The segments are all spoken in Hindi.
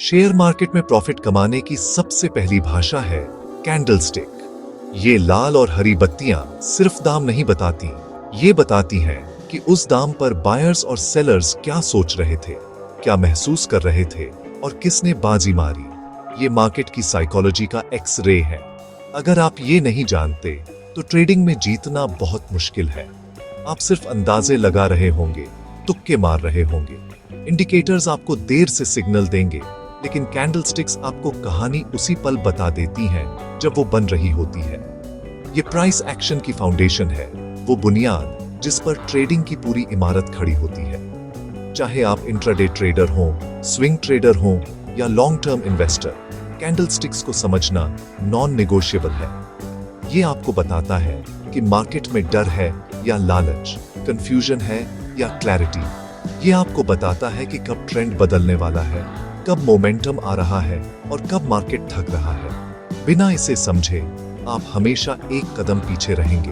शेयर मार्केट में प्रॉफिट कमाने की सबसे पहली भाषा है कैंडलस्टिक। ये लाल और हरी बत्तियां सिर्फ दाम नहीं बताती, ये बताती हैं कि उस दाम पर बायर्स और सेलर्स क्या सोच रहे थे, क्या महसूस कर रहे थे और किसने बाजी मारी। ये मार्केट की साइकोलॉजी का एक्स रे है। अगर आप ये नहीं जानते तो ट्रेडिंग में जीतना बहुत मुश्किल है। आप सिर्फ अंदाजे लगा रहे होंगे, तुक्के मार रहे होंगे। इंडिकेटर्स आपको देर से सिग्नल देंगे, लेकिन कैंडलस्टिक्स आपको कहानी उसी पल बता देती हैं जब वो बन रही होती है। ये प्राइस एक्शन की फाउंडेशन है, वो बुनियाद जिस पर ट्रेडिंग की पूरी इमारत खड़ी होती है। चाहे आप इंट्राडे ट्रेडर हो, स्विंग ट्रेडर हो या लॉन्ग टर्म इन्वेस्टर, कैंडलस्टिक्स को समझना नॉन नेगोशिएबल है। ये आपको बताता है कि मार्केट में डर है या लालच, कंफ्यूजन है या क्लैरिटी। ये आपको बताता है कि कब ट्रेंड बदलने वाला है, कब मोमेंटम आ रहा है और कब मार्केट थक रहा है। बिना इसे समझे आप हमेशा एक कदम पीछे रहेंगे।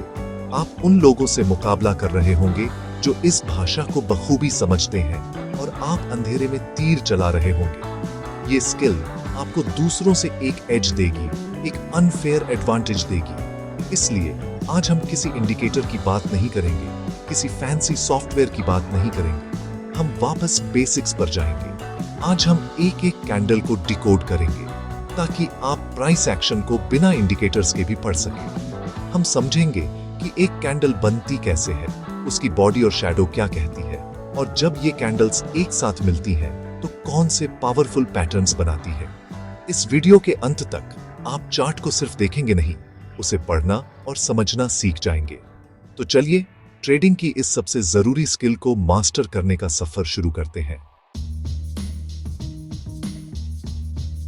आप उन लोगों से मुकाबला कर रहे होंगे जो इस भाषा को बखूबी समझते हैं, और आप अंधेरे में तीर चला रहे होंगे। ये स्किल आपको दूसरों से एक एज देगी, एक अनफेयर एडवांटेज देगी। इसलिए आज हम किसी इंडिकेटर की बात नहीं करेंगे, किसी फैंसी सॉफ्टवेयर की बात नहीं करेंगे। हम वापस बेसिक्स पर जाएंगे। आज हम एक एक कैंडल को डिकोड करेंगे ताकि आप प्राइस एक्शन को बिना इंडिकेटर्स के भी पढ़ सकें। हम समझेंगे कि एक कैंडल बनती कैसे है, उसकी बॉडी और शैडो क्या कहती है, और जब ये कैंडल्स एक साथ मिलती हैं तो कौन से पावरफुल पैटर्न्स बनाती है। इस वीडियो के अंत तक आप चार्ट को सिर्फ देखेंगे नहीं, उसे पढ़ना और समझना सीख जाएंगे। तो चलिए ट्रेडिंग की इस सबसे जरूरी स्किल को मास्टर करने का सफर शुरू करते हैं।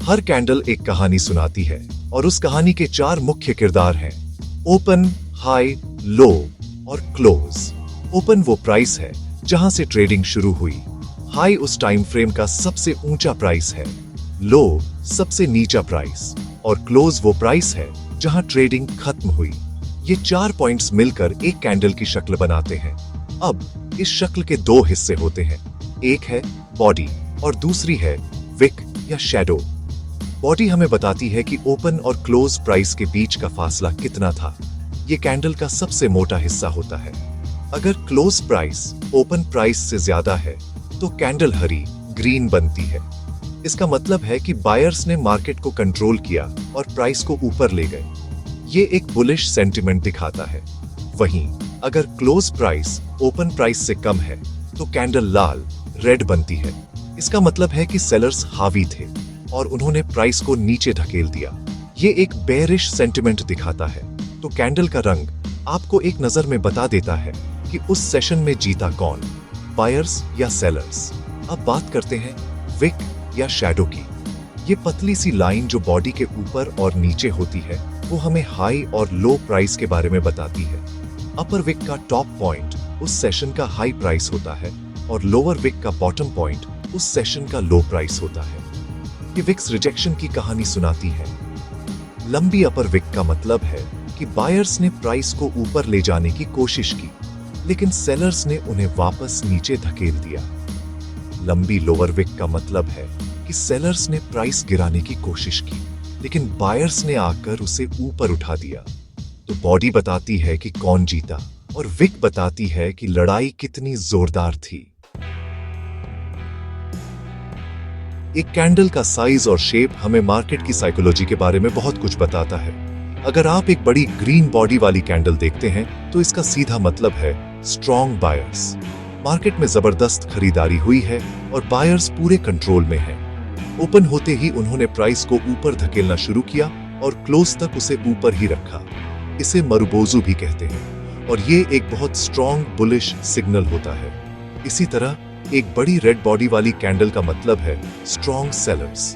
हर कैंडल एक कहानी सुनाती है, और उस कहानी के 4 मुख्य किरदार हैं: ओपन, हाई, लो और क्लोज। ओपन वो प्राइस है जहां से ट्रेडिंग शुरू हुई। हाई उस टाइम फ्रेम का सबसे ऊंचा प्राइस है। लो सबसे नीचा प्राइस, और क्लोज वो प्राइस है जहां ट्रेडिंग खत्म हुई। ये 4 पॉइंट्स मिलकर एक कैंडल की शक्ल बनाते हैं। अब इस शक्ल के 2 हिस्से होते हैं, एक है बॉडी और दूसरी है विक या शैडो। बॉडी हमें बताती है कि ओपन और क्लोज प्राइस के बीच का फासला कितना था। ये कैंडल का सबसे मोटा हिस्सा होता है। अगर क्लोज प्राइस ओपन प्राइस से ज्यादा है तो कैंडल हरी ग्रीन बनती है। इसका मतलब है कि बायर्स ने मार्केट को कंट्रोल किया और प्राइस को ऊपर ले गए। ये एक बुलिश सेंटिमेंट दिखाता है। वहीं अगर क्लोज प्राइस ओपन प्राइस से कम है तो कैंडल लाल रेड बनती है। इसका मतलब है कि सेलर्स हावी थे और उन्होंने प्राइस को नीचे धकेल दिया। ये एक बेयरिश सेंटिमेंट दिखाता है। तो कैंडल का रंग आपको एक नजर में बता देता है कि उस सेशन में जीता कौन, बायर्स या सेलर्स। अब बात करते हैं विक या शैडो की। ये पतली सी लाइन जो बॉडी के ऊपर और नीचे होती है, वो हमें हाई और लो प्राइस के बारे में बताती है। अपर विक का टॉप पॉइंट उस सेशन का हाई प्राइस होता है, और लोअर विक का बॉटम पॉइंट उस सेशन का लो प्राइस होता है। ये विक्स रिजेक्शन की कहानी सुनाती है। लंबी अपर विक का मतलब है कि बायर्स ने प्राइस को ऊपर ले जाने की कोशिश की, लेकिन सेलर्स ने उन्हें वापस नीचे धकेल दिया। लंबी लोअर विक का मतलब है कि सेलर्स ने प्राइस गिराने की कोशिश की, लेकिन बायर्स ने आकर उसे ऊपर उठा दिया। तो बॉडी बताती है कि कौन जीता, और विक बताती है कि लड़ाई कितनी जोरदार थी। एक कैंडल का साइज और शेप हमें मार्केट की साइकोलॉजी के बारे में बहुत कुछ बताता है। अगर आप एक बड़ी ग्रीन बॉडी वाली कैंडल देखते हैं तो इसका सीधा मतलब है स्ट्रॉन्ग बायर्स। मार्केट में जबरदस्त खरीदारी हुई है और बायर्स पूरे कंट्रोल में हैं। ओपन होते ही उन्होंने प्राइस को ऊपर धकेलना शुरू किया और क्लोज तक उसे ऊपर ही रखा। इसे मरुबोजू भी कहते हैं, और ये एक बहुत स्ट्रॉन्ग बुलिश सिग्नल होता है। इसी तरह एक बड़ी रेड बॉडी वाली कैंडल का मतलब है स्ट्रॉन्ग सेलर्स।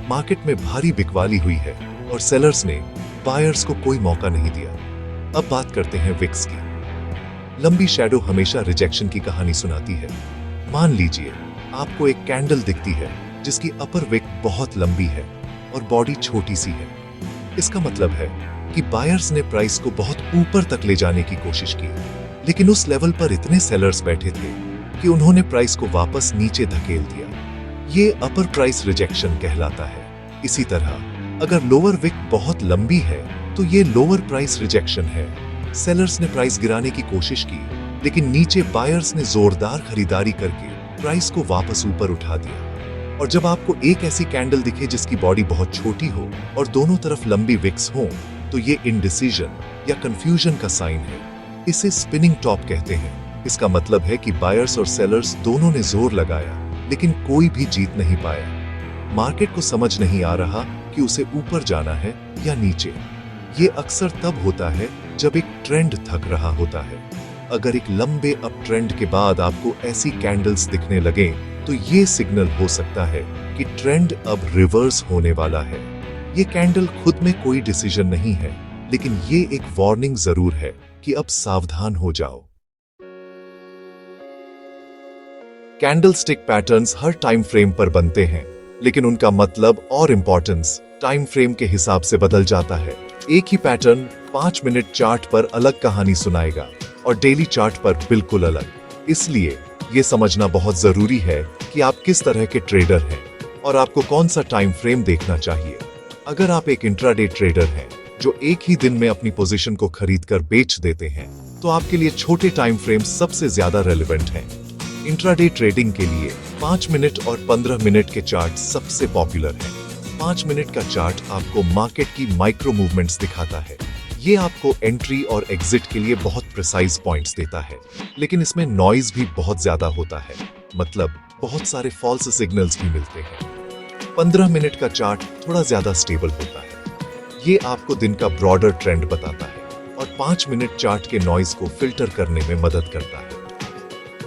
मार्केट में भारी बिकवाली हुई है और सेलर्स ने बायर्स को कोई मौका नहीं दिया। अब बात करते हैं विक्स की। लंबी शैडो हमेशा रिजेक्शन की कहानी सुनाती है। मान लीजिए आपको एक कैंडल दिखती है जिसकी अपर विक बहुत लंबी है और बॉडी छोटी सी है। इसका मतलब है कि बायर्स ने प्राइस को बहुत ऊपर तक ले जाने की कोशिश की, लेकिन उस लेवल पर इतने सेलर्स बैठे थे कि उन्होंने प्राइस को वापस नीचे धकेल दिया। ये अपर प्राइस रिजेक्शन कहलाता है। इसी तरह अगर लोअर विक बहुत लंबी है तो ये लोअर प्राइस रिजेक्शन है। सेलर्स ने प्राइस गिराने की कोशिश की, लेकिन नीचे बायर्स ने जोरदार खरीदारी करके प्राइस को वापस ऊपर उठा दिया। और जब आपको एक ऐसी कैंडल दिखे जिसकी बॉडी बहुत छोटी हो और दोनों तरफ लंबी विक्स हो, तो ये इनडिसीजन या कंफ्यूजन का साइन है। इसे स्पिनिंग टॉप कहते हैं। इसका मतलब है कि बायर्स और सेलर्स दोनों ने जोर लगाया, लेकिन कोई भी जीत नहीं पाया। मार्केट को समझ नहीं आ रहा कि उसे ऊपर जाना है या नीचे। ये अक्सर तब होता है जब एक ट्रेंड थक रहा होता है। अगर एक लंबे अप ट्रेंड के बाद आपको ऐसी कैंडल्स दिखने लगे, तो ये सिग्नल हो सकता है कि ट्रेंड अब रिवर्स होने वाला है। ये कैंडल खुद में कोई डिसीजन नहीं है, लेकिन ये एक वार्निंग जरूर है कि अब सावधान हो जाओ। कैंडलस्टिक पैटर्न्स हर टाइम फ्रेम पर बनते हैं, लेकिन उनका मतलब और इंपॉर्टेंस टाइम फ्रेम के हिसाब से बदल जाता है। एक ही पैटर्न 5 मिनट चार्ट पर अलग कहानी सुनाएगा और डेली चार्ट पर बिल्कुल अलग। इसलिए ये समझना बहुत जरूरी है कि आप किस तरह के ट्रेडर हैं और आपको कौन सा टाइम फ्रेम देखना चाहिए। अगर आप एक इंट्राडे ट्रेडर हैं जो एक ही दिन में अपनी पोजीशन को खरीदकर बेच देते हैं, तो आपके लिए छोटे टाइम फ्रेम सबसे ज्यादा रेलेवेंट हैं। इंट्राडे ट्रेडिंग के लिए 5 मिनट और 15 मिनट के चार्ट सबसे पॉपुलर हैं। 5 मिनट का चार्ट आपको मार्केट की माइक्रो मूवमेंट्स दिखाता है। ये आपको एंट्री और एग्जिट के लिए बहुत प्रिसाइज पॉइंट्स देता है, लेकिन इसमें नॉइज भी बहुत ज्यादा होता है, मतलब बहुत सारे फॉल्स सिग्नल्स भी मिलते हैं। 15 मिनट का चार्ट थोड़ा ज्यादा स्टेबल होता है। ये आपको दिन का ब्रॉडर ट्रेंड बताता है और 5 मिनट चार्ट के नॉइज को फिल्टर करने में मदद करता है।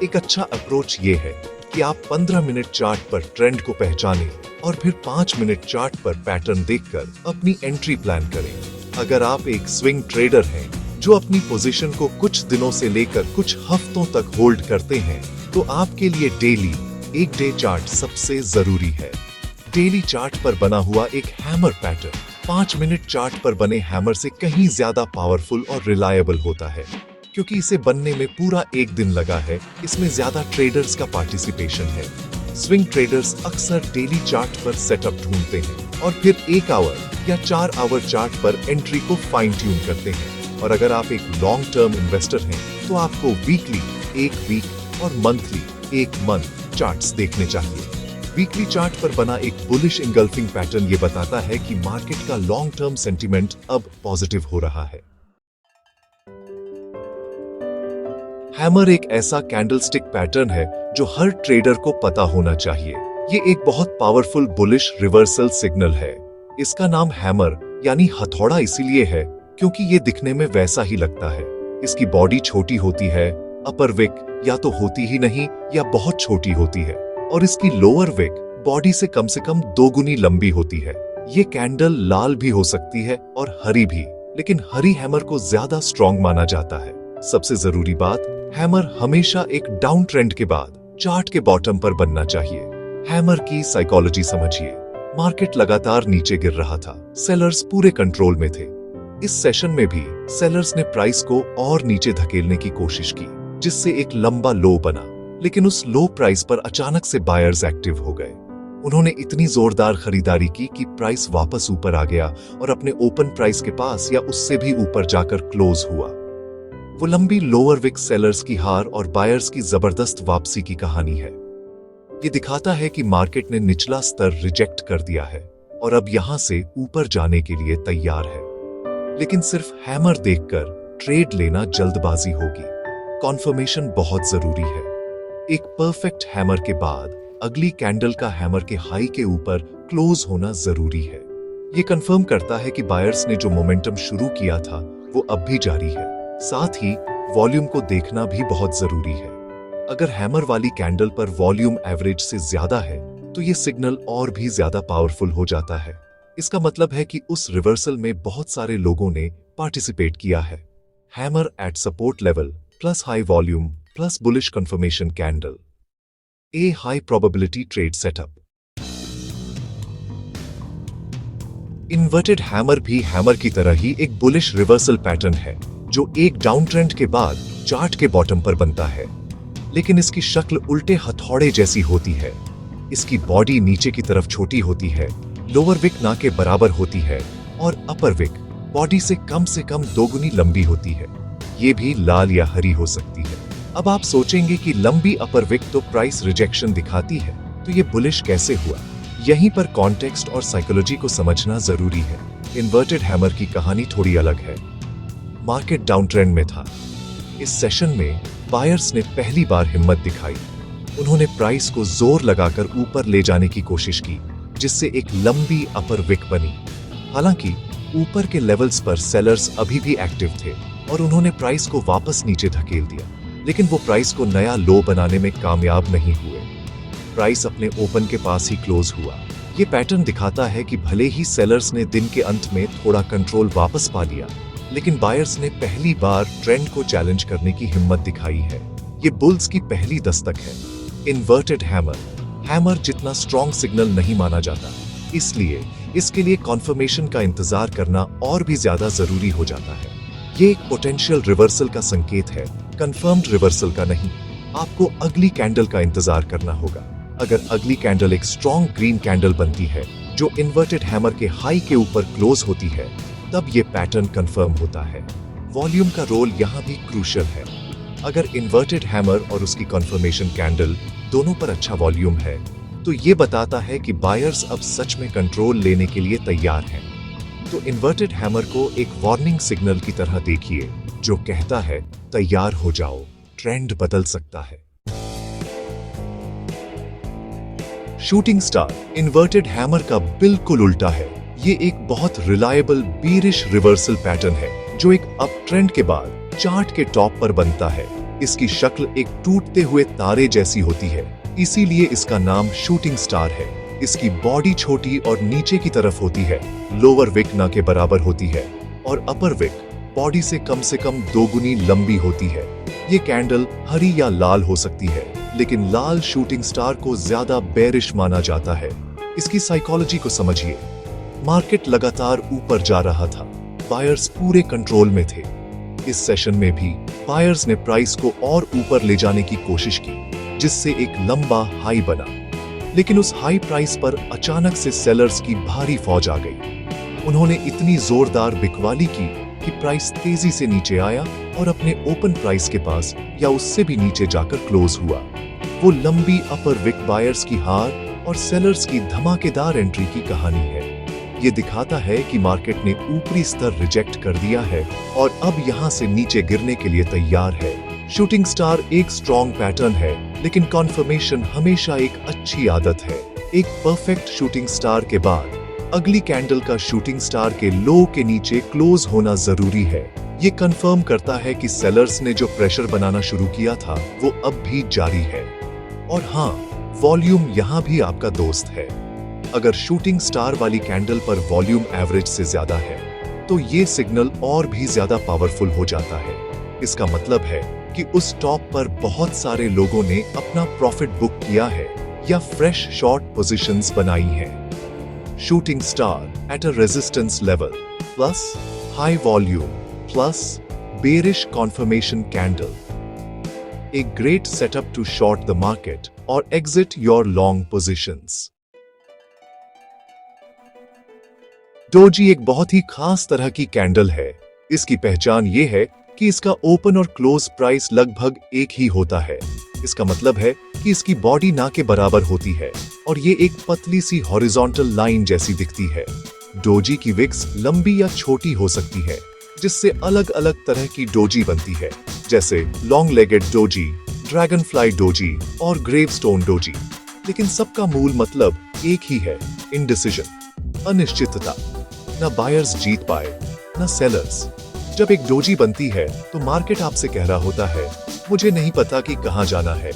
एक अच्छा अप्रोच ये है कि आप 15 मिनट चार्ट पर ट्रेंड को पहचानें और फिर 5 मिनट चार्ट पर पैटर्न देखकर अपनी एंट्री प्लान करें। अगर आप एक स्विंग ट्रेडर हैं जो अपनी पोजीशन को कुछ दिनों से लेकर कुछ हफ्तों तक होल्ड करते हैं, तो आपके लिए डेली एक डे चार्ट सबसे जरूरी है। डेली चार्ट पर बना हुआ एक हैमर पैटर्न 5 मिनट चार्ट पर बने हैमर से कहीं ज्यादा पावरफुल और रिलायबल होता है, क्योंकि इसे बनने में पूरा एक दिन लगा है। इसमें ज्यादा ट्रेडर्स का पार्टिसिपेशन है। स्विंग ट्रेडर्स अक्सर डेली चार्ट पर सेटअप ढूंढते हैं और फिर 1 आवर या 4 आवर चार्ट पर एंट्री को फाइन ट्यून करते हैं। और अगर आप एक लॉन्ग टर्म इन्वेस्टर हैं, तो आपको वीकली 1 वीक और मंथली 1 मंथ चार्ट्स देखने चाहिए। वीकली चार्ट पर बना एक बुलिश इंगल्फिंग पैटर्न ये बताता है कि मार्केट का लॉन्ग टर्म सेंटीमेंट अब पॉजिटिव हो रहा है। हैमर एक ऐसा कैंडलस्टिक पैटर्न है जो हर ट्रेडर को पता होना चाहिए। ये एक बहुत पावरफुल बुलिश रिवर्सल सिग्नल है। इसका नाम हैमर यानी हथौड़ा इसीलिए है क्योंकि ये दिखने में वैसा ही लगता है। इसकी बॉडी छोटी होती है, अपर विक या तो होती ही नहीं या बहुत छोटी होती है, और इसकी लोअर विक बॉडी से कम 2 गुनी लंबी होती है। ये कैंडल लाल भी हो सकती है और हरी भी, लेकिन हरी हैमर को ज्यादा स्ट्रॉन्ग माना जाता है। सबसे जरूरी बात, हैमर हमेशा एक डाउन ट्रेंड के बाद चार्ट के बॉटम पर बनना चाहिए। हैमर की साइकोलॉजी समझिए। मार्केट लगातार नीचे गिर रहा था, सेलर्स पूरे कंट्रोल में थे। इस सेशन में भी सेलर्स ने प्राइस को और नीचे धकेलने की कोशिश की, जिससे एक लंबा लो बना, लेकिन उस लो प्राइस पर अचानक से बायर्स एक्टिव हो गए। उन्होंने इतनी जोरदार खरीदारी की कि प्राइस वापस ऊपर आ गया और अपने ओपन प्राइस के पास या उससे भी ऊपर जाकर क्लोज हुआ। वो लंबी लोअर विक सेलर्स की हार और बायर्स की जबरदस्त वापसी की कहानी है। ये दिखाता है कि मार्केट ने निचला स्तर रिजेक्ट कर दिया है और अब यहां से ऊपर जाने के लिए तैयार है। लेकिन सिर्फ हैमर देखकर ट्रेड लेना जल्दबाजी होगी। कॉन्फर्मेशन बहुत जरूरी है। एक परफेक्ट हैमर के बाद अगली कैंडल का हैमर के हाई के ऊपर क्लोज होना जरूरी है। ये कंफर्म करता है कि बायर्स ने जो मोमेंटम शुरू किया था वो अब भी जारी है। साथ ही वॉल्यूम को देखना भी बहुत जरूरी है। अगर हैमर वाली कैंडल पर वॉल्यूम एवरेज से ज्यादा है, तो ये सिग्नल और भी ज्यादा पावरफुल हो जाता है। इसका मतलब है कि उस रिवर्सल में बहुत सारे लोगों ने पार्टिसिपेट किया है। Hammer eight support level plus high volume plus bullish confirmation candle, ए high probability trade setup. Inverted hammer भी हैमर की तरह ही एक बुलिश रिवर्सल पैटर्न है जो एक डाउन ट्रेंड के बाद चार्ट के बॉटम पर बनता है, लेकिन इसकी शक्ल उल्टे हथौड़े जैसी होती है। इसकी बॉडी नीचे की तरफ छोटी होती है, लोअर विक ना के बराबर होती है और अपर विक बॉडी से कम दोगुनी लंबी होती है। ये भी लाल या हरी हो सकती है। अब आप सोचेंगे कि लंबी अपर विक तो प्राइस रिजेक्शन दिखाती है, तो ये बुलिश कैसे हुआ? यहीं पर कॉन्टेक्स्ट और साइकोलॉजी को समझना जरूरी है। इन्वर्टेड हैमर की कहानी थोड़ी अलग है। मार्केट डाउन ट्रेंड में था। इस सेशन में बायर्स ने पहली बार हिम्मत दिखाई। उन्होंने प्राइस को जोर लगाकर ऊपर ले जाने की कोशिश की, जिससे एक लंबी अपर विक बनी। हालांकि ऊपर के लेवल्स पर सेलर्स अभी भी एक्टिव थे और उन्होंने प्राइस को वापस नीचे धकेल दिया, लेकिन वो प्राइस को नया लो बनाने में कामयाब नहीं हुए। प्राइस अपने ओपन के पास ही क्लोज हुआ। ये पैटर्न दिखाता है कि भले ही सेलर्स ने दिन के अंत में थोड़ा कंट्रोल वापस पा लिया, लेकिन बायर्स ने पहली बार ट्रेंड को चैलेंज करने की हिम्मत दिखाई है। ये बुल्स की पहली दस्तक है। इन्वर्टेड हैमर जितना स्ट्रॉन्ग सिग्नल नहीं माना जाता, इसलिए इसके लिए कॉन्फर्मेशन का इंतजार करना और भी ज्यादा जरूरी हो जाता है। ये एक पोटेंशियल रिवर्सल का संकेत है, कंफर्म्ड रिवर्सल का नहीं। आपको अगली कैंडल का इंतजार करना होगा। अगर अगली कैंडल एक स्ट्रॉन्ग ग्रीन कैंडल बनती है जो इन्वर्टेड हैमर के हाई के ऊपर क्लोज होती है, तब ये पैटर्न कंफर्म होता है। वॉल्यूम का रोल यहाँ भी क्रूशियल है। अगर इन्वर्टेड हैमर और उसकी कंफर्मेशन कैंडल दोनों पर अच्छा वॉल्यूम है, तो ये बताता है कि बायर्स अब सच में कंट्रोल लेने के लिए तैयार हैं। तो इन्वर्टेड हैमर को एक वार्निंग सिग्नल की तरह देखिए, जो कहता है तैयार हो जाओ, ट्रेंड बदल सकता है। शूटिंग स्टार इन्वर्टेड हैमर का बिल्कुल उल्टा है। ये एक बहुत रिलायबल बीरिश रिवर्सल पैटर्न है जो एक अप ट्रेंड के बाद चार्ट के टॉप पर बनता है। इसकी शक्ल एक टूटते हुए तारे जैसी होती है, इसीलिए इसका नाम शूटिंग स्टार है। इसकी बॉडी छोटी और नीचे की तरफ होती है, लोअर विक ना के बराबर होती है और अपर विक बॉडी से कम दोगुनी लंबी होती है। ये कैंडल हरी या लाल हो सकती है, लेकिन लाल शूटिंग स्टार को ज्यादा बेरिश माना जाता है। इसकी साइकोलॉजी को समझिए। मार्केट लगातार ऊपर जा रहा था, बायर्स पूरे कंट्रोल में थे। इस सेशन में भी बायर्स ने प्राइस को और ऊपर ले जाने की कोशिश की, जिससे एक लंबा हाई बना। लेकिन उस हाई प्राइस पर अचानक से सेलर्स की भारी फौज आ गई। उन्होंने इतनी जोरदार बिकवाली की कि प्राइस तेजी से नीचे आया और अपने ओपन प्राइस के पास या उससे भी नीचे जाकर क्लोज हुआ। वो लंबी अपर विक बायर्स की हार और सेलर्स की धमाकेदार एंट्री की कहानी है। ये दिखाता है कि मार्केट ने ऊपरी स्तर रिजेक्ट कर दिया है और अब यहां से नीचे गिरने के लिए तैयार है। शूटिंग स्टार एक स्ट्रॉन्ग पैटर्न है, लेकिन कॉन्फर्मेशन हमेशा एक अच्छी आदत है। एक परफेक्ट शूटिंग स्टार के बाद अगली कैंडल का शूटिंग स्टार के लो के नीचे क्लोज होना जरूरी है। ये कंफर्म करता है कि सेलर्स ने जो प्रेशर बनाना शुरू किया था वो अब भी जारी है। और हाँ, वॉल्यूम यहाँ भी आपका दोस्त है। अगर शूटिंग स्टार वाली कैंडल पर वॉल्यूम एवरेज से ज्यादा है, तो ये सिग्नल और भी ज्यादा पावरफुल हो जाता है। इसका मतलब है कि उस टॉप पर बहुत सारे लोगों ने अपना प्रॉफिट बुक किया है या फ्रेश शॉर्ट पोजीशंस बनाई हैं। Shooting star at a resistance level plus high volume plus bearish conformation candle, a great setup to short the market or exit your long positions. Doji एक बहुत ही खास तरह की कैंडल है। इसकी पहचान ये है कि इसका ओपन और क्लोज प्राइस लगभग एक ही होता है। इसका मतलब है कि इसकी बॉडी ना के बराबर होती है और ये एक पतली सी हॉरिजॉन्टल लाइन जैसी दिखती है। डोजी की विक्स लंबी या छोटी हो सकती है, जिससे अलग अलग तरह की डोजी बनती है, जैसे long legged doji, dragon fly doji और ग्रेवस्टोन डोजी। लेकिन सबका मूल मतलब एक ही है, इंडिसिजन, अनिश्चितता। ना बायर्स जीत पाए ना सेलर्स। जब एक डोजी बनती है तो मार्केट आपसे कह रहा होता है, मुझे नहीं पता कि कहां जाना है।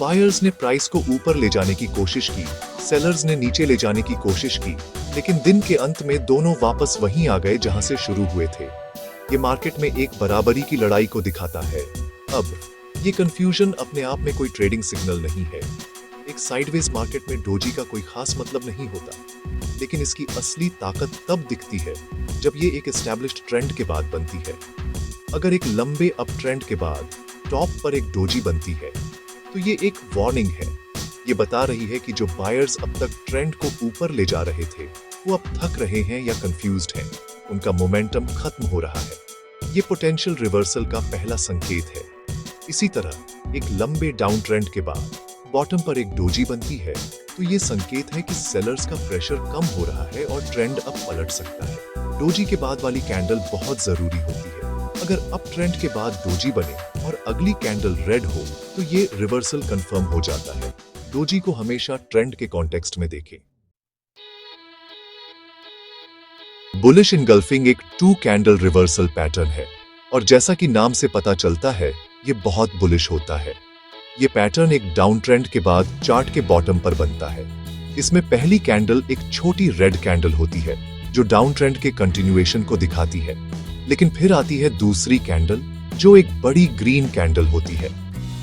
बायर्स ने प्राइस को ऊपर ले जाने की कोशिश की, सेलर्स ने नीचे ले जाने की कोशिश की, लेकिन दिन के अंत में दोनों वापस वहीं आ गए जहां से शुरू हुए थे। ये मार्केट में एक बराबरी की लड़ाई को दिखाता है। अब ये कंफ्यूजन अपने आप में कोई ट्रेडिंग सिग्नल नहीं है। एक साइडवेज मार्केट में डोजी का कोई खास मतलब नहीं होता, लेकिन इसकी असली ताकत तब दिखती है जब ये एक एस्टैब्लिश्ड ट्रेंड के बाद बनती है। अगर एक लंबे अप ट्रेंड के बाद टॉप पर एक डोजी बनती है, तो ये एक वार्निंग है। ये बता रही है कि जो बायर्स अब तक ट्रेंड को ऊपर ले जा रहे थे वो अब थक रहे हैं या कंफ्यूज्ड हैं। उनका मोमेंटम खत्म हो रहा है। ये पोटेंशियल रिवर्सल का पहला संकेत है। इसी तरह एक लंबे डाउन ट्रेंड के बाद बॉटम पर एक डोजी बनती है तो ये संकेत है कि सेलर्स का प्रेशर कम हो रहा है और ट्रेंड अब पलट सकता है। डोजी के बाद वाली कैंडल बहुत जरूरी होती है। अगर अप ट्रेंड के बाद डोजी बने और अगली कैंडल रेड हो तो ये रिवर्सल कंफर्म हो जाता है। डोजी को हमेशा ट्रेंड के कॉन्टेक्स्ट में देखें। बुलिश इनगल्फिंग एक 2 कैंडल रिवर्सल पैटर्न है और जैसा कि नाम से पता चलता है ये बहुत बुलिश होता है। ये पैटर्न एक डाउन ट्रेंड के बाद चार्ट के बॉटम पर बनता है। इसमें पहली कैंडल एक छोटी रेड कैंडल होती है जो डाउन ट्रेंड के कंटिन्यूएशन को दिखाती है, लेकिन फिर आती है दूसरी कैंडल जो एक बड़ी ग्रीन कैंडल होती है।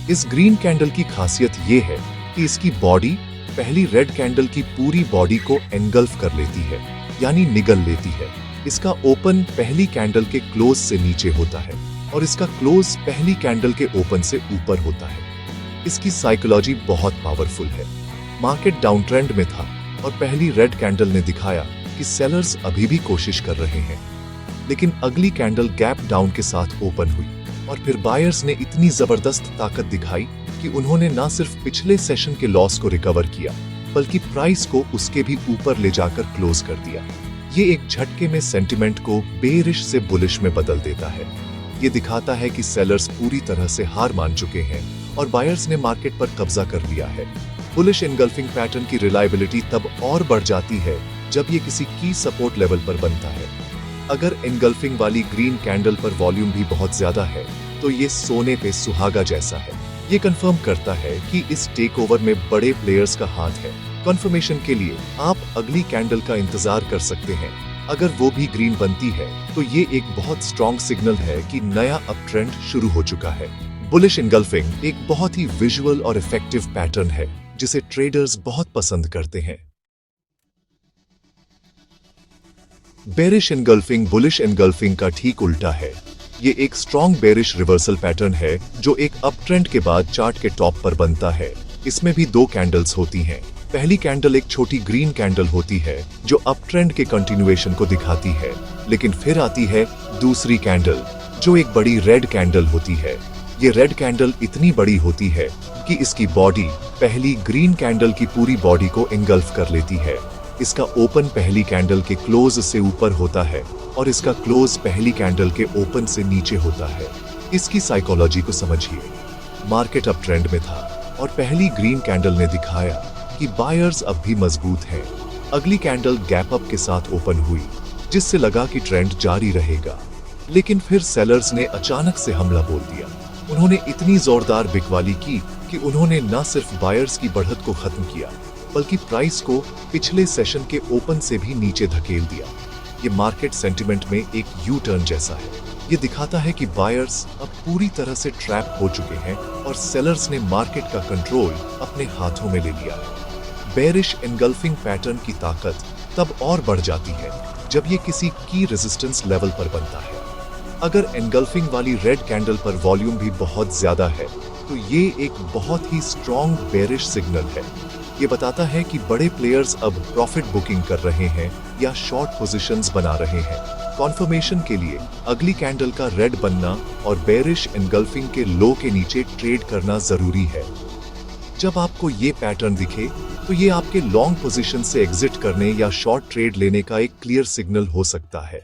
इस ग्रीन कैंडल की खासियत ये है कि इसकी बॉडी पहली रेड कैंडल की पूरी बॉडी को एनगल्फ कर लेती है, यानी निगल लेती है। इसका ओपन पहली कैंडल के क्लोज से नीचे होता है और इसका क्लोज पहली कैंडल के ओपन से ऊपर होता है। इसकी साइकोलॉजी बहुत पावरफुल है। मार्केट डाउन ट्रेंड में था और पहली रेड कैंडल ने दिखाया कि सेलर्स अभी भी कोशिश कर रहे हैं, लेकिन अगली कैंडल गैप डाउन के साथ ओपन हुई और फिर बायर्स ने इतनी जबरदस्त ताकत दिखाई कि उन्होंने न सिर्फ पिछले सेशन के लॉस को रिकवर किया बल्कि प्राइस को उसके भी ऊपर ले जाकर क्लोज कर दिया। ये एक झटके में सेंटिमेंट को बेरिश से बुलिश में बदल देता है। ये दिखाता है कि सेलर्स पूरी तरह से हार मान चुके हैं और बायर्स ने मार्केट पर कब्जा कर लिया है। बुलिश इनगल्फिंग पैटर्न की रिलायबिलिटी तब और बढ़ जाती है जब ये किसी की सपोर्ट लेवल पर बनता है। अगर इनगल्फिंग वाली ग्रीन कैंडल पर वॉल्यूम भी बहुत ज्यादा है तो ये सोने पे सुहागा जैसा है। ये कंफर्म करता है कि इस टेक ओवर में बड़े प्लेयर्स का हाथ है। कंफर्मेशन के लिए आप अगली कैंडल का इंतजार कर सकते हैं। अगर वो भी ग्रीन बनती है तो ये एक बहुत स्ट्रॉन्ग सिग्नल है कि नया अप ट्रेंड शुरू हो चुका है। बुलिश इनगल्फिंग एक बहुत ही विजुअल और इफेक्टिव पैटर्न है जिसे ट्रेडर्स बहुत पसंद करते हैं। बेरिश इनगल्फिंग बुलिश इनगल्फिंग का ठीक उल्टा है। ये एक स्ट्रॉन्ग बेरिश रिवर्सल पैटर्न है जो एक अप ट्रेंड के बाद चार्ट के टॉप पर बनता है। इसमें भी 2 कैंडल्स होती हैं। पहली कैंडल एक छोटी ग्रीन कैंडल होती है जो अप ट्रेंड के कंटिन्यूएशन को दिखाती है, लेकिन फिर आती है दूसरी कैंडल जो एक बड़ी रेड कैंडल होती है। ये रेड कैंडल इतनी बड़ी होती है कि इसकी बॉडी पहली ग्रीन कैंडल की पूरी बॉडी को एंगल्फ कर लेती है। इसका ओपन पहली कैंडल के क्लोज से ऊपर होता है और इसका क्लोज पहली कैंडल के ओपन से नीचे होता है। इसकी साइकोलॉजी को समझिए। मार्केट अप ट्रेंड में था और पहली ग्रीन कैंडल ने दिखाया कि बायर्स अब भी मजबूत हैं। अगली कैंडल गैप अप के साथ ओपन हुई जिससे लगा कि ट्रेंड जारी रहेगा, लेकिन फिर सेलर्स ने अचानक से हमला बोल दिया। उन्होंने इतनी जोरदार बिकवाली की कि उन्होंने न सिर्फ बायर्स की बढ़त को खत्म किया बल्कि प्राइस को पिछले सेशन के ओपन से भी नीचे धकेल दिया। ये मार्केट सेंटिमेंट में एक यू टर्न जैसा है। ये दिखाता है कि बायर्स अब पूरी तरह से ट्रैप हो चुके हैं और सेलर्स ने मार्केट का कंट्रोल अपने हाथों में ले लिया है। बेरिश एनगल्फिंग पैटर्न की ताकत तब और बढ़ जाती है जब ये किसी की रेजिस्टेंस लेवल पर बनता है। अगर एनगल्फिंग वाली रेड कैंडल पर वॉल्यूम भी बहुत ज्यादा है तो ये एक बहुत ही स्ट्रॉन्ग बेरिश सिग्नल है। ये बताता है कि बड़े प्लेयर्स अब प्रॉफिट बुकिंग कर रहे हैं या शॉर्ट पोजीशंस बना रहे हैं। कॉन्फर्मेशन के लिए अगली कैंडल का रेड बनना और बेरिश एनगल्फिंग के लो के नीचे ट्रेड करना जरूरी है। जब आपको ये पैटर्न दिखे तो ये आपके लॉन्ग पोजीशन से एग्जिट करने या शॉर्ट ट्रेड लेने का एक क्लियर सिग्नल हो सकता है।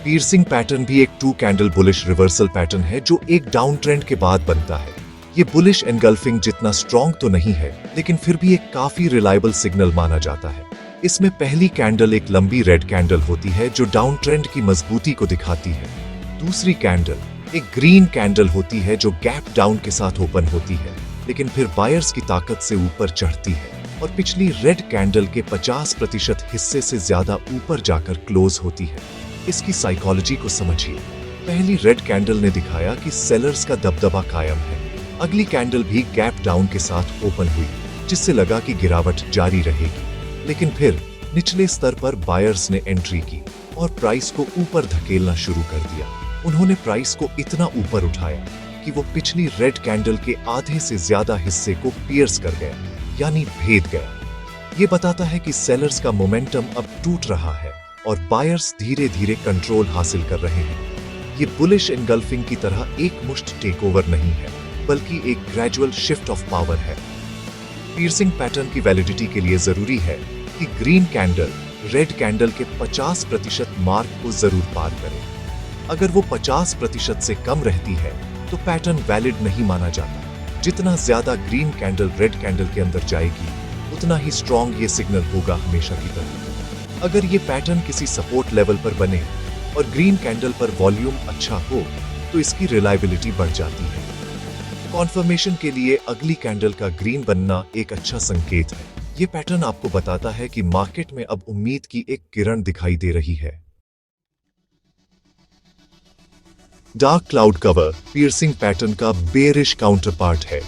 पियर्सिंग पैटर्न भी एक 2 कैंडल बुलिश रिवर्सल पैटर्न है जो एक डाउन ट्रेंड के बाद बनता है। ये बुलिश एनगल्फिंग जितना स्ट्रॉन्ग तो नहीं है, लेकिन फिर भी एक काफी रिलायबल सिग्नल माना जाता है। इसमें पहली कैंडल एक लंबी रेड कैंडल होती है जो डाउन ट्रेंड की मजबूती को दिखाती है। दूसरी कैंडल एक ग्रीन कैंडल होती है जो गैप डाउन के साथ ओपन होती है, लेकिन फिर बायर्स की ताकत से ऊपर चढ़ती है और पिछली रेड कैंडल के 50% हिस्से से ज्यादा ऊपर जाकर क्लोज होती है। इसकी साइकोलॉजी को समझिए। पहली रेड कैंडल ने दिखाया कि सेलर्स का दबदबा कायम है। अगली कैंडल भी गैप डाउन के साथ ओपन हुई जिससे लगा कि गिरावट जारी रहेगी, लेकिन फिर निचले स्तर पर बायर्स ने एंट्री की और प्राइस को ऊपर धकेलना शुरू कर दिया। उन्होंने प्राइस को इतना ऊपर उठाया कि वो पिछली रेड कैंडल के आधे से ज्यादा हिस्से को पियर्स कर गया, यानी भेद गया। ये बताता है कि सेलर्स का मोमेंटम अब टूट रहा है और बायर्स धीरे धीरे कंट्रोल हासिल कर रहे हैं। ये बुलिश एनगल्फिंग की तरह एक मुश्त टेकओवर नहीं है, बल्कि एक ग्रेजुअल शिफ्ट ऑफ पावर है। पियर्सिंग पैटर्न की वैलिडिटी के लिए जरूरी है कि ग्रीन कैंडल रेड कैंडल के 50% मार्क को जरूर पार करे। अगर वो 50% से कम रहती है तो पैटर्न वैलिड नहीं माना जाता। जितना ज्यादा ग्रीन कैंडल रेड कैंडल के अंदर जाएगी, उतना ही स्ट्रॉन्ग ये सिग्नल होगा हमेशा की तरह। अगर ये पैटर्न किसी सपोर्ट लेवल पर बने और ग्रीन कैंडल पर वॉल्यूम अच्छा हो तो इसकी रिलायबिलिटी बढ़ जाती है। कॉन्फर्मेशन के लिए अगली कैंडल का ग्रीन बनना एक अच्छा संकेत है। ये पैटर्न आपको बताता है कि मार्केट में अब उम्मीद की एक किरण दिखाई दे रही है। Dark cloud cover piercing pattern का बेरिश काउंटरपार्ट है।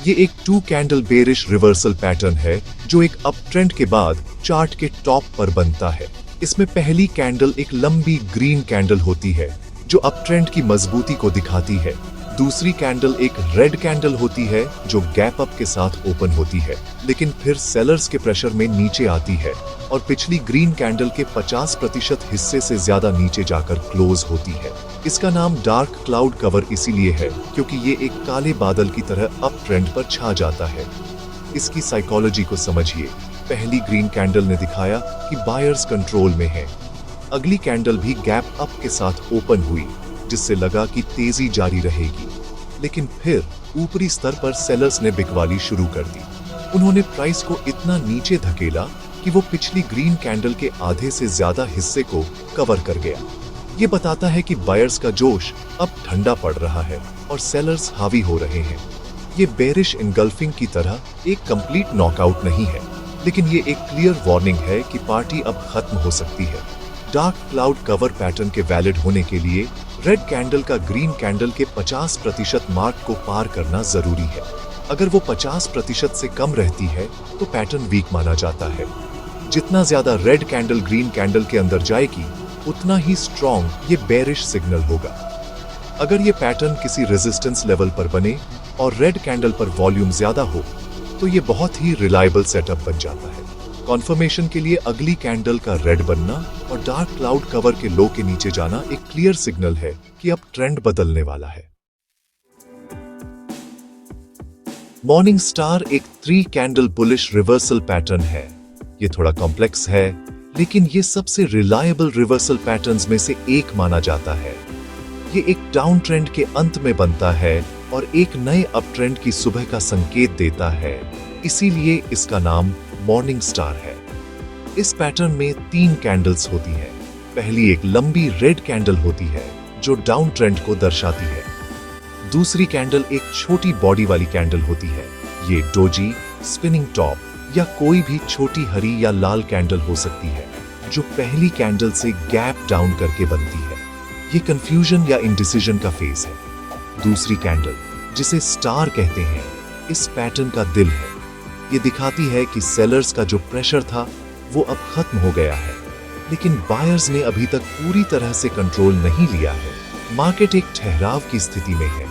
ये एक 2 कैंडल बेरिश रिवर्सल पैटर्न है जो एक अप ट्रेंड के बाद चार्ट के टॉप पर बनता है। इसमें पहली कैंडल एक लंबी ग्रीन कैंडल होती है जो अप ट्रेंड की मजबूती को दिखाती है। दूसरी कैंडल एक रेड कैंडल होती है जो गैप अप के साथ ओपन होती है, लेकिन फिर सेलर्स के प्रेशर में नीचे आती है और पिछली ग्रीन कैंडल के 50% हिस्से से ज्यादा नीचे जाकर क्लोज होती है। इसका नाम डार्क क्लाउड कवर इसीलिए है क्योंकि ये एक काले बादल की तरह अप ट्रेंड पर छा जाता है। इसकी साइकोलॉजी को समझिए। पहली ग्रीन कैंडल ने दिखाया कि बायर्स कंट्रोल में हैं। अगली कैंडल भी गैप अप के साथ ओपन हुई, जिससे लगा कि तेजी जारी रहेगी, लेकिन फिर ऊपरी स्तर पर सेलर्स ने बिकवाली शुरू कर दी। उन्होंने प्राइस को इतना नीचे धकेला कि वो पिछली ग्रीन कैंडल के आधे से ज्यादा हिस्से को कवर कर गया। ये बताता है कि बायर्स का जोश अब ठंडा पड़ रहा है और सेलर्स हावी हो रहे हैं। ये बेरिश एनगल्फिंग की तरह एक कंप्लीट नॉकआउट नहीं है, लेकिन ये एक क्लियर वार्निंग है कि पार्टी अब खत्म हो सकती है। डार्क क्लाउड कवर पैटर्न के वैलिड होने के लिए रेड कैंडल का ग्रीन कैंडल के 50% मार्क को पार करना जरूरी है। अगर वो 50% से कम रहती है तो पैटर्न वीक माना जाता है। जितना ज्यादा रेड कैंडल ग्रीन कैंडल के अंदर जाएगी, उतना ही स्ट्रॉन्ग ये बेरिश सिग्नल होगा। अगर ये पैटर्न किसी रेजिस्टेंस लेवल पर बने और रेड कैंडल पर वॉल्यूम ज्यादा हो तो ये बहुत ही रिलायबल सेटअप बन जाता है। कॉन्फर्मेशन के लिए अगली कैंडल का रेड बनना और डार्क क्लाउड कवर के लो के नीचे जाना एक क्लियर सिग्नल है कि अब ट्रेंड बदलने वाला है। मॉर्निंग स्टार एक 3 कैंडल बुलिश रिवर्सल पैटर्न है। ये थोड़ा कॉम्प्लेक्स है, लेकिन ये सबसे रिलायबल रिवर्सल पैटर्न्स में से एक माना जाता है। ये एक डाउन ट्रेंड के अंत में बनता है और एक नए अप ट्रेंड की सुबह का संकेत देता है, इसीलिए इसका नाम मॉर्निंग स्टार है। इस पैटर्न में 3 कैंडल्स होती हैं। पहली एक लंबी रेड कैंडल होती है जो डाउन ट्रेंड को दर्शाती है। दूसरी कैंडल एक छोटी बॉडी वाली कैंडल होती है। ये डोजी, स्पिनिंग टॉप या कोई भी छोटी हरी या लाल कैंडल हो सकती है जो पहली कैंडल से गैप डाउन करके बनती है। ये कंफ्यूजन या इंडिसीजन का फेज है। दूसरी कैंडल, जिसे स्टार कहते हैं, इस पैटर्न का दिल है। ये दिखाती है कि सेलर्स का जो प्रेशर था वो अब खत्म हो गया है, लेकिन बायर्स ने अभी तक पूरी तरह से कंट्रोल नहीं लिया है। मार्केट एक ठहराव की स्थिति में है।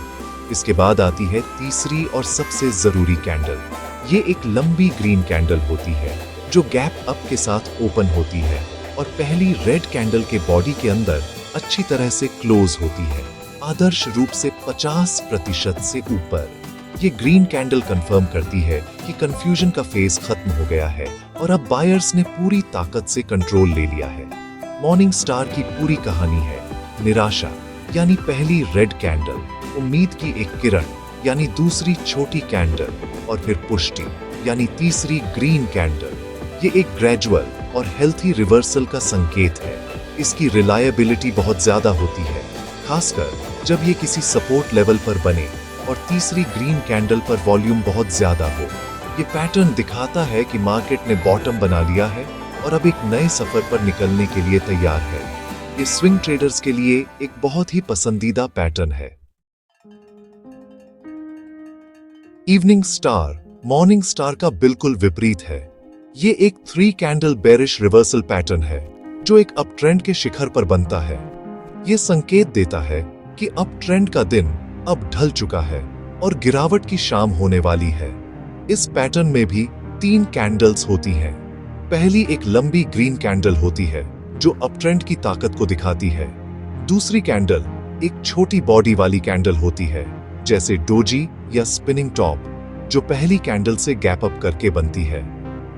इसके बाद आती है तीसरी और सबसे जरूरी कैंडल। ये एक लंबी ग्रीन कैंडल होती है जो गैप अप के साथ ओपन होती है और पहली रेड कैंडल के बॉडी के अंदर अच्छी तरह से क्लोज होती है, आदर्श रूप से 50% से ऊपर। ये ग्रीन कैंडल कंफर्म करती है कि कंफ्यूजन का फेज खत्म हो गया है और अब बायर्स ने पूरी ताकत से कंट्रोल ले लिया है। मॉर्निंग स्टार की पूरी कहानी है निराशा यानी पहली रेड कैंडल, उम्मीद की एक किरण यानी दूसरी छोटी कैंडल और फिर पुष्टि यानी तीसरी ग्रीन कैंडल। ये एक ग्रेजुअल और हेल्थी रिवर्सल का संकेत है। इसकी रिलायबिलिटी बहुत ज्यादा होती है, खासकर जब ये किसी सपोर्ट लेवल पर बने और तीसरी ग्रीन कैंडल पर वॉल्यूम बहुत ज्यादा हो। ये पैटर्न दिखाता है कि मार्केट ने बॉटम बना लिया है और अब एक नए सफर पर निकलने के लिए तैयार है। ये स्विंग ट्रेडर्स के लिए एक बहुत ही पसंदीदा पैटर्न है। इवनिंग स्टार मॉर्निंग स्टार का बिल्कुल विपरीत है। ये एक 3 कैंडल बेरिश रिवर्सल पैटर्न है जो एक अप ट्रेंड के शिखर पर बनता है। ये संकेत देता है कि अप ट्रेंड का दिन अब ढल चुका है और गिरावट की शाम होने वाली है। इस पैटर्न में भी 3 कैंडल्स होती हैं। पहली एक लंबी ग्रीन कैंडल होती है जो अपट्रेंड की ताकत को दिखाती है। दूसरी कैंडल एक छोटी बॉडी वाली कैंडल होती है, जैसे डोजी या स्पिनिंग टॉप, जो पहली कैंडल से गैप अप करके बनती है।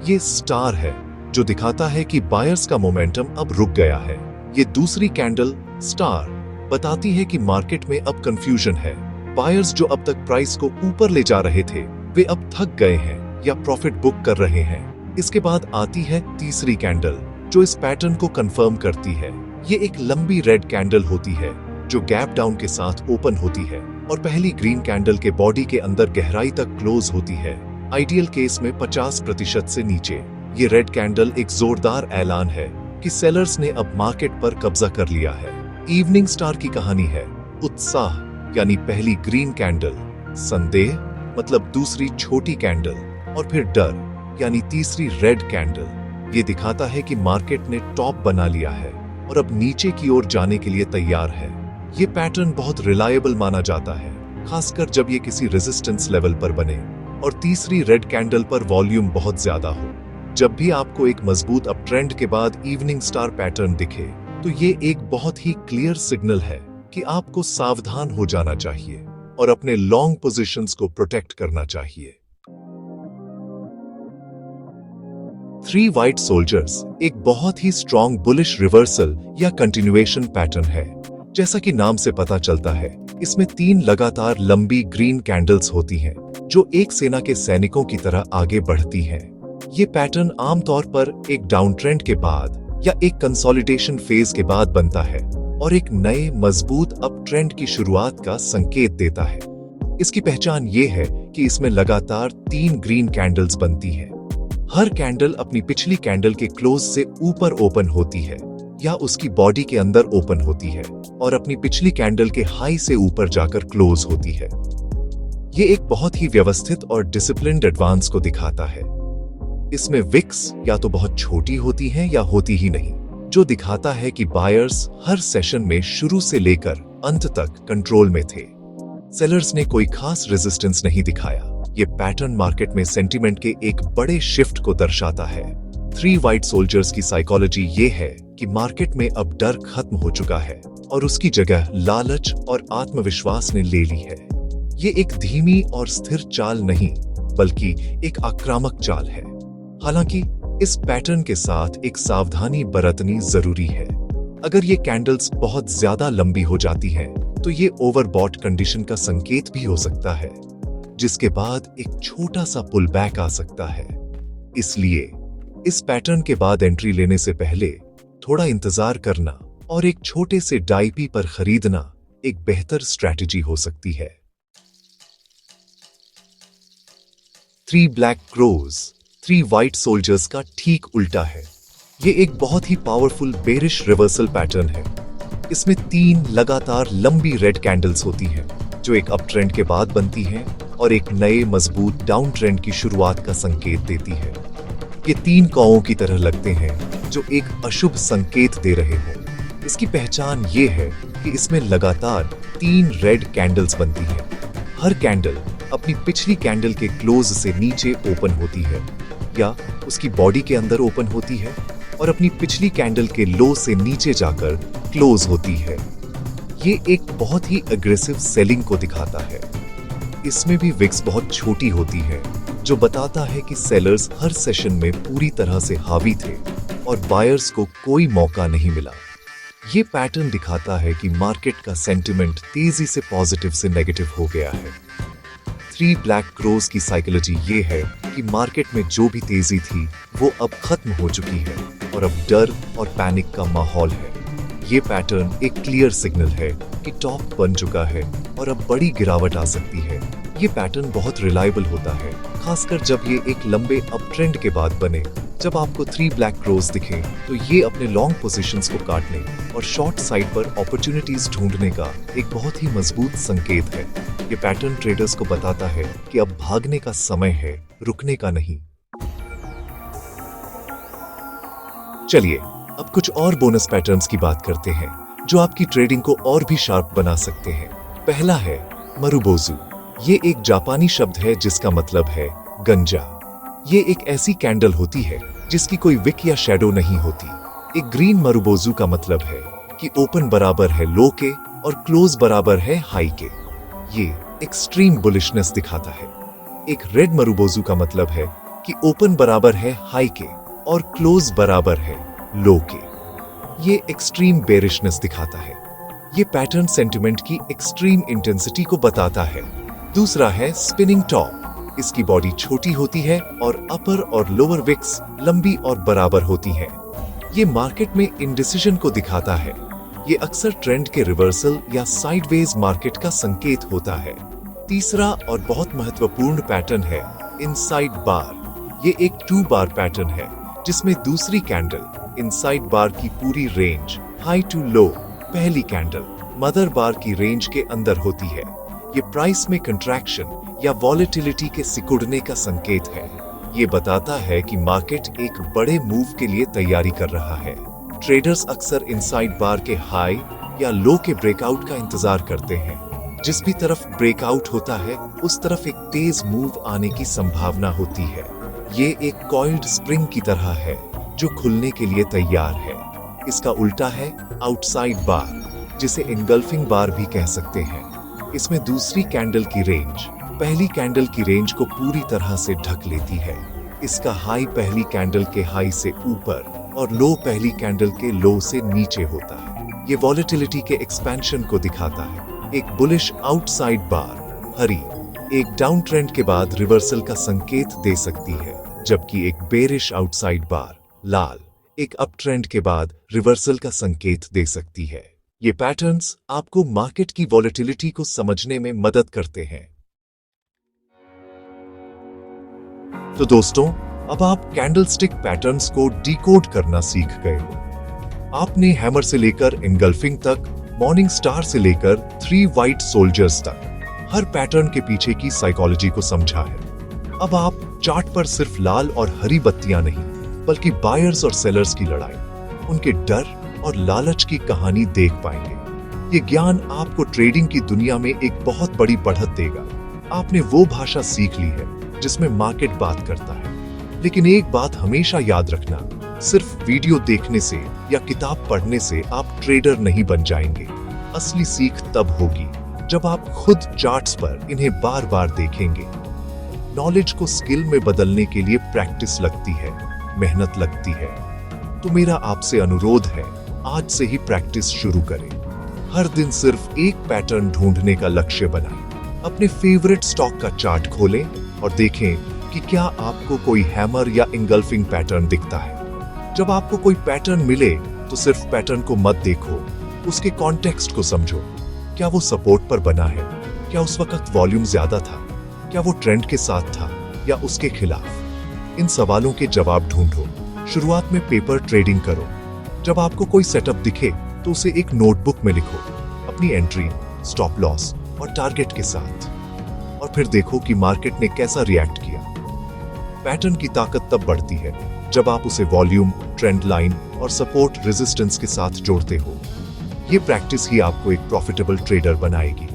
ये स्टार है जो दिखाता है कि बायर्स का मोमेंटम अब रुक गया है। ये दूसरी कैंडल स्टार बताती है कि मार्केट में अब कंफ्यूजन है। बायर्स जो अब तक प्राइस को ऊपर ले जा रहे थे वे अब थक गए हैं या प्रॉफिट बुक कर रहे हैं। इसके बाद आती है तीसरी कैंडल जो इस पैटर्न को कंफर्म करती है। ये एक लंबी रेड कैंडल होती है जो गैप डाउन के साथ ओपन होती है और पहली ग्रीन कैंडल के बॉडी के अंदर गहराई तक क्लोज होती है, आइडियल केस में 50% से नीचे। ये रेड कैंडल एक जोरदार ऐलान है कि सेलर्स ने अब मार्केट पर कब्जा कर लिया है। इवनिंग स्टार की कहानी है उत्साह यानी पहली ग्रीन कैंडल, संदेह मतलब दूसरी छोटी कैंडल, और फिर डर यानी तीसरी रेड कैंडल। ये दिखाता है कि मार्केट ने टॉप बना लिया है और अब नीचे की ओर जाने के लिए तैयार है। ये पैटर्न बहुत रिलायबल माना जाता है, खासकर जब ये किसी रेजिस्टेंस लेवल पर बने और तीसरी रेड कैंडल पर वॉल्यूम बहुत ज्यादा हो। जब भी आपको एक मजबूत अप ट्रेंड के बाद इवनिंग स्टार पैटर्न दिखे तो ये एक बहुत ही क्लियर सिग्नल है कि आपको सावधान हो जाना चाहिए और अपने लॉन्ग पोजीशंस को प्रोटेक्ट करना चाहिए। 3 वाइट सोल्जर्स एक बहुत ही स्ट्रॉन्ग बुलिश रिवर्सल या कंटिन्यूएशन पैटर्न है। जैसा कि नाम से पता चलता है, इसमें 3 लगातार लंबी ग्रीन कैंडल्स होती हैं जो एक सेना के सैनिकों की तरह आगे बढ़ती हैं। ये पैटर्न आमतौर पर एक डाउन ट्रेंड के बाद या एक कंसोलिडेशन फेज के बाद बनता है और एक नए मजबूत अप ट्रेंड की शुरुआत का संकेत देता है। इसकी पहचान ये है कि इसमें लगातार 3 ग्रीन कैंडल्स बनती हैं। हर कैंडल अपनी पिछली कैंडल के क्लोज से ऊपर ओपन होती है या उसकी बॉडी के अंदर ओपन होती है और अपनी पिछली कैंडल के हाई से ऊपर जाकर क्लोज होती है। ये एक बहुत ही व्यवस्थित और डिसिप्लिन्ड एडवांस को दिखाता है। इसमें विक्स या तो बहुत छोटी होती हैं या होती ही नहीं, जो दिखाता है कि बायर्स हर सेशन में शुरू से लेकर अंत तक कंट्रोल में थे। सेलर्स ने कोई खास रेजिस्टेंस नहीं दिखाया। ये पैटर्न मार्केट में सेंटीमेंट के एक बड़े शिफ्ट को दर्शाता है। 3 वाइट सोल्जर्स की साइकोलॉजी ये है कि मार्केट में अब डर खत्म हो चुका है और उसकी जगह लालच और आत्मविश्वास ने ले ली है। ये एक धीमी और स्थिर चाल नहीं, बल्कि एक आक्रामक चाल है। हालांकि इस पैटर्न के साथ एक सावधानी बरतनी जरूरी है। अगर ये कैंडल्स बहुत ज्यादा लंबी हो जाती हैं, तो ये ओवरबॉट कंडीशन का संकेत भी हो सकता है, जिसके बाद एक छोटा सा पुल बैक आ सकता है। इसलिए इस पैटर्न के बाद एंट्री लेने से पहले थोड़ा इंतजार करना और एक छोटे से डाईपी पर खरीदना एक बेहतर स्ट्रैटेजी हो सकती है। 3 ब्लैक क्रोज 3 वाइट सोल्जर्स का ठीक उल्टा है। ये एक बहुत ही पावरफुल बेरिश रिवर्सल पैटर्न है। इसमें 3 लगातार लंबी रेड कैंडल्स होती हैं जो एक अप ट्रेंड के बाद बनती हैं और एक नए मजबूत डाउन ट्रेंड की शुरुआत का संकेत देती है। ये 3 कौओं की तरह लगते हैं जो एक अशुभ संकेत दे रहे हों। इसकी पहचान ये है कि इसमें लगातार 3 रेड कैंडल्स बनती हैं। हर कैंडल अपनी पिछली कैंडल के क्लोज से नीचे ओपन होती है या उसकी बॉडी के अंदर ओपन होती है और अपनी पिछली कैंडल के लो से नीचे जाकर क्लोज होती है। ये एक बहुत ही अग्रेसिव सेलिंग को दिखाता है। इसमें भी विक्स बहुत छोटी होती है, जो बताता है कि सेलर्स हर सेशन में पूरी तरह से हावी थे और बायर्स को कोई मौका नहीं मिला। ये पैटर्न दिखाता है कि मार्केट का सेंटिमेंट तेजी से पॉजिटिव से नेगेटिव हो गया है। 3 ब्लैक क्रोज की साइकोलॉजी ये है कि मार्केट में जो भी तेजी थी वो अब खत्म हो चुकी है और अब डर और पैनिक का माहौल है। ये पैटर्न एक क्लियर सिग्नल है कि टॉप बन चुका है और अब बड़ी गिरावट आ सकती है। ये पैटर्न बहुत रिलायबल होता है, खासकर जब ये एक लंबे अप ट्रेंड के बाद बने। जब आपको 3 ब्लैक क्रोज दिखे तो ये अपने लॉन्ग पोजीशंस को काटने और शॉर्ट साइड पर अपॉर्चुनिटीज ढूंढने का एक बहुत ही मजबूत संकेत है। ये पैटर्न ट्रेडर्स को बताता है कि अब भागने का समय है, रुकने का नहीं। चलिए अब कुछ और बोनस पैटर्न्स की बात करते हैं जो आपकी ट्रेडिंग को और भी शार्प बना सकते हैं। पहला है मरुबोजू, ये एक जापानी शब्द है जिसका मतलब है गंजा। ये एक ऐसी कैंडल होती है जिसकी कोई विक या शैडो नहीं होती। एक ग्रीन मरुबोजू का मतलब है कि ओपन बराबर है लो के और क्लोज बराबर है हाई के। ये एक्सट्रीम बुलिशनेस दिखाता है। एक रेड मरुबोजू का मतलब है कि ओपन बराबर है हाई के और क्लोज बराबर है लो के। ये एक्सट्रीम बेरिशनेस दिखाता है। ये पैटर्न सेंटिमेंट की एक्सट्रीम इंटेंसिटी को बताता है। दूसरा है स्पिनिंग टॉप। इसकी बॉडी छोटी होती है और अपर और लोअर विक्स लंबी और बराबर होती हैं। ये मार्केट में इंडिसिजन को दिखाता है। ये अक्सर ट्रेंड के रिवर्सल या साइडवेज मार्केट का संकेत होता है। तीसरा और बहुत महत्वपूर्ण पैटर्न है इनसाइड बार। ये एक 2 बार पैटर्न है जिसमें दूसरी कैंडल इनसाइड बार की पूरी रेंज हाई टू लो पहली कैंडल मदर बार की रेंज के अंदर होती है। ये प्राइस में कंट्रैक्शन या वॉलेटिलिटी के सिकुड़ने का संकेत है। ये बताता है कि मार्केट एक बड़े मूव के लिए तैयारी कर रहा है। ट्रेडर्स अक्सर इनसाइड बार के हाई या लो के ब्रेकआउट का इंतजार करते हैं। जिस भी तरफ ब्रेकआउट होता है उस तरफ एक तेज मूव आने की संभावना होती है। ये एक कॉइल्ड स्प्रिंग की तरह है जो खुलने के लिए तैयार है। इसका उल्टा है आउटसाइड बार, जिसे इनगल्फिंग बार भी कह सकते हैं। इसमें दूसरी कैंडल की रेंज पहली कैंडल की रेंज को पूरी तरह से ढक लेती है। इसका हाई पहली कैंडल के हाई से ऊपर और लो पहली कैंडल के लो से नीचे होता है। ये वॉलेटिलिटी के एक्सपेंशन को दिखाता है। एक बुलिश आउटसाइड बार हरी एक डाउन ट्रेंड के बाद रिवर्सल का संकेत दे सकती है, जबकि एक बेरिश आउटसाइड बार लाल एक अप ट्रेंड के बाद रिवर्सल का संकेत दे सकती है। ये पैटर्न्स आपको मार्केट की वॉलेटिलिटी को समझने में मदद करते हैं। तो दोस्तों, अब आप कैंडलस्टिक पैटर्न्स को डिकोड करना सीख गए हो। आपने हैमर से लेकर एंगल्फिंग तक, मॉर्निंग स्टार से लेकर 3 वाइट सोल्जर्स तक हर पैटर्न के पीछे की साइकोलॉजी को समझा है। अब आप चार्ट पर सिर्फ लाल और हरी बत्तियां नहीं बल्कि बायर्स और सेलर्स की लड़ाई, उनके डर और लालच की कहानी देख पाएंगे। ये ज्ञान आपको ट्रेडिंग की दुनिया में एक बहुत बड़ी बढ़त देगा। आपने वो भाषा सीख ली है जिसमें मार्केट बात करता है। लेकिन एक बात हमेशा याद रखना, सिर्फ वीडियो देखने से या किताब पढ़ने से आप ट्रेडर नहीं बन जाएंगे। असली सीख तब होगी जब आप खुद चार्ट्स पर इन्हें बार बार देखेंगे। नॉलेज को स्किल में बदलने के लिए प्रैक्टिस लगती है, मेहनत लगती है। तो मेरा आपसे अनुरोध है, आज से ही प्रैक्टिस शुरू करें। हर दिन सिर्फ एक पैटर्न ढूंढने का लक्ष्य बनाएं। अपने फेवरेट स्टॉक का चार्ट खोलें और देखें कि क्या आपको कोई हैमर या इंगल्फिंग पैटर्न दिखता है। जब आपको कोई पैटर्न मिले तो सिर्फ पैटर्न को मत देखो, उसके कॉन्टेक्स्ट को समझो। क्या वो सपोर्ट पर बना है? क्या उस वक्त वॉल्यूम ज्यादा था? क्या वो ट्रेंड के साथ था या उसके खिलाफ? इन सवालों के जवाब ढूंढो। शुरुआत में पेपर ट्रेडिंग करो। जब आपको कोई सेटअप दिखे तो उसे एक नोटबुक में लिखो, अपनी एंट्री, स्टॉप लॉस और टारगेट के साथ, और फिर देखो कि मार्केट ने कैसा रिएक्ट किया। पैटर्न की ताकत तब बढ़ती है जब आप उसे वॉल्यूम, ट्रेंड लाइन और सपोर्ट रेजिस्टेंस के साथ जोड़ते हो। ये प्रैक्टिस ही आपको एक प्रॉफिटेबल ट्रेडर बनाएगी।